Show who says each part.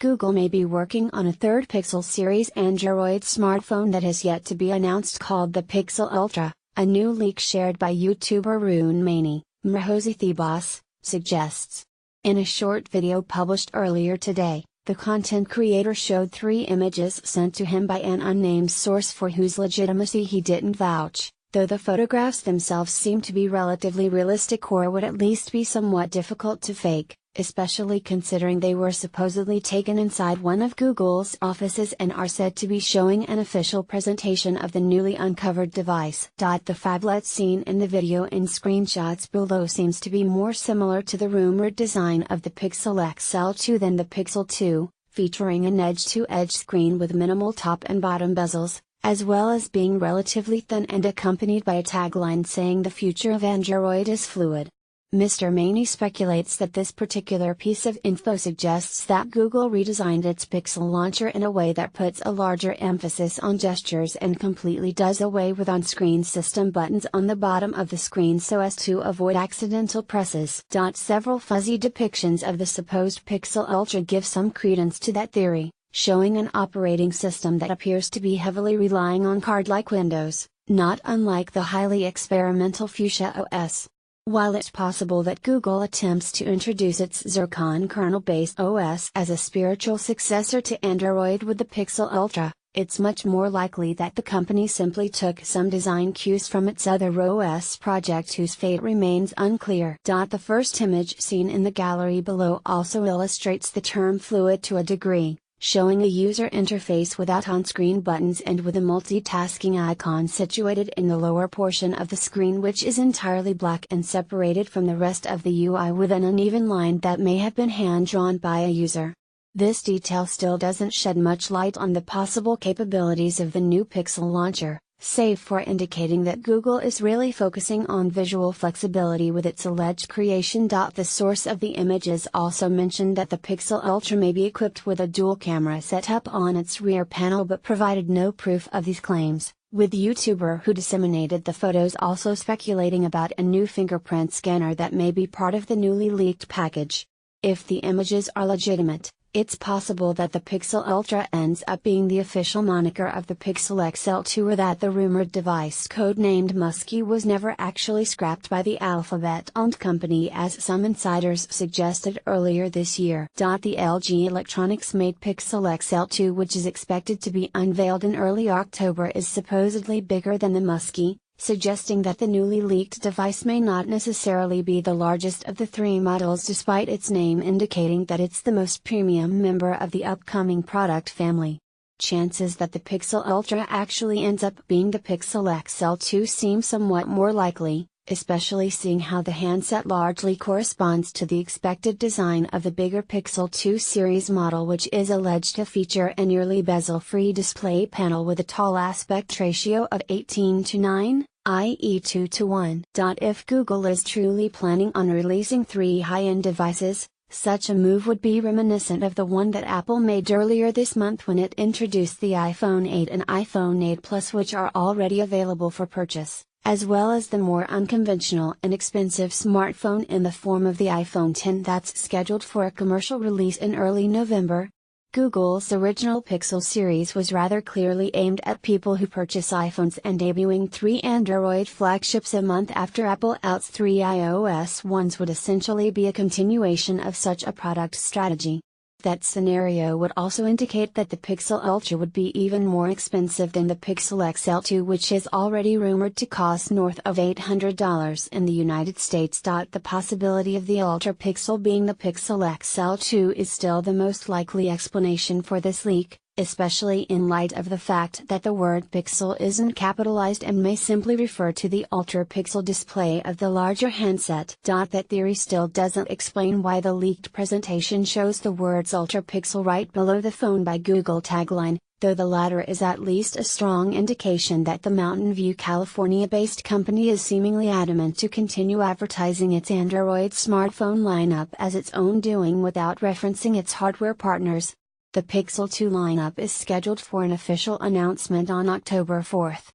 Speaker 1: Google may be working on a third Pixel series Android smartphone that has yet to be announced called the Pixel Ultra. A new leak shared by YouTuber Rune Maney, Thebos, suggests. In a short video published earlier today, the content creator showed 3 images sent to him by an unnamed source for whose legitimacy he didn't vouch, though the photographs themselves seem to be relatively realistic or would at least be somewhat difficult to fake, especially considering they were supposedly taken inside one of Google's offices and are said to be showing an official presentation of the newly uncovered device. The phablet seen in the video and screenshots below seems to be more similar to the rumored design of the Pixel XL2 than the Pixel 2, featuring an edge-to-edge screen with minimal top and bottom bezels, as well as being relatively thin and accompanied by a tagline saying the future of Android is fluid. Mr. Maney speculates that this particular piece of info suggests that Google redesigned its Pixel launcher in a way that puts a larger emphasis on gestures and completely does away with on-screen system buttons on the bottom of the screen so as to avoid accidental presses. Several fuzzy depictions of the supposed Pixel Ultra give some credence to that theory, showing an operating system that appears to be heavily relying on card-like Windows, not unlike the highly experimental Fuchsia OS. While it's possible that Google attempts to introduce its Zircon kernel-based OS as a spiritual successor to Android with the Pixel Ultra, it's much more likely that the company simply took some design cues from its other OS project whose fate remains unclear. The first image seen in the gallery below also illustrates the term fluid to a degree, showing a user interface without on-screen buttons and with a multitasking icon situated in the lower portion of the screen which is entirely black and separated from the rest of the UI with an uneven line that may have been hand-drawn by a user. This detail still doesn't shed much light on the possible capabilities of the new Pixel launcher, save for indicating that Google is really focusing on visual flexibility with its alleged creation. The source of the images also mentioned that the Pixel Ultra may be equipped with a dual camera setup on its rear panel but provided no proof of these claims, with the YouTuber who disseminated the photos also speculating about a new fingerprint scanner that may be part of the newly leaked package. If the images are legitimate, it's possible that the Pixel Ultra ends up being the official moniker of the Pixel XL2 or that the rumored device codenamed Muskie was never actually scrapped by the Alphabet-owned company as some insiders suggested earlier this year. The LG Electronics-made Pixel XL2, which is expected to be unveiled in early October, is supposedly bigger than the Muskie, suggesting that the newly leaked device may not necessarily be the largest of the 3 models despite its name indicating that it's the most premium member of the upcoming product family. Chances that the Pixel Ultra actually ends up being the Pixel XL2 seem somewhat more likely, especially seeing how the handset largely corresponds to the expected design of the bigger Pixel 2 series model, which is alleged to feature a nearly bezel-free display panel with a tall aspect ratio of 18:9, i.e. 2:1. If Google is truly planning on releasing 3 high-end devices, such a move would be reminiscent of the one that Apple made earlier this month when it introduced the iPhone 8 and iPhone 8 Plus, which are already available for purchase, as well as the more unconventional and expensive smartphone in the form of the iPhone X that's scheduled for a commercial release in early November. Google's original Pixel series was rather clearly aimed at people who purchase iPhones, and debuting 3 Android flagships a month after Apple outs 3 iOS ones would essentially be a continuation of such a product strategy. That scenario would also indicate that the Pixel Ultra would be even more expensive than the Pixel XL2, which is already rumored to cost north of $800 in the United States. The possibility of the Ultra Pixel being the Pixel XL2 is still the most likely explanation for this leak, especially in light of the fact that the word Pixel isn't capitalized and may simply refer to the Ultra Pixel display of the larger handset. That theory still doesn't explain why the leaked presentation shows the words Ultra Pixel right below the Phone by Google tagline, though the latter is at least a strong indication that the Mountain View, California-based company is seemingly adamant to continue advertising its Android smartphone lineup as its own doing without referencing its hardware partners. The Pixel 2 lineup is scheduled for an official announcement on October 4.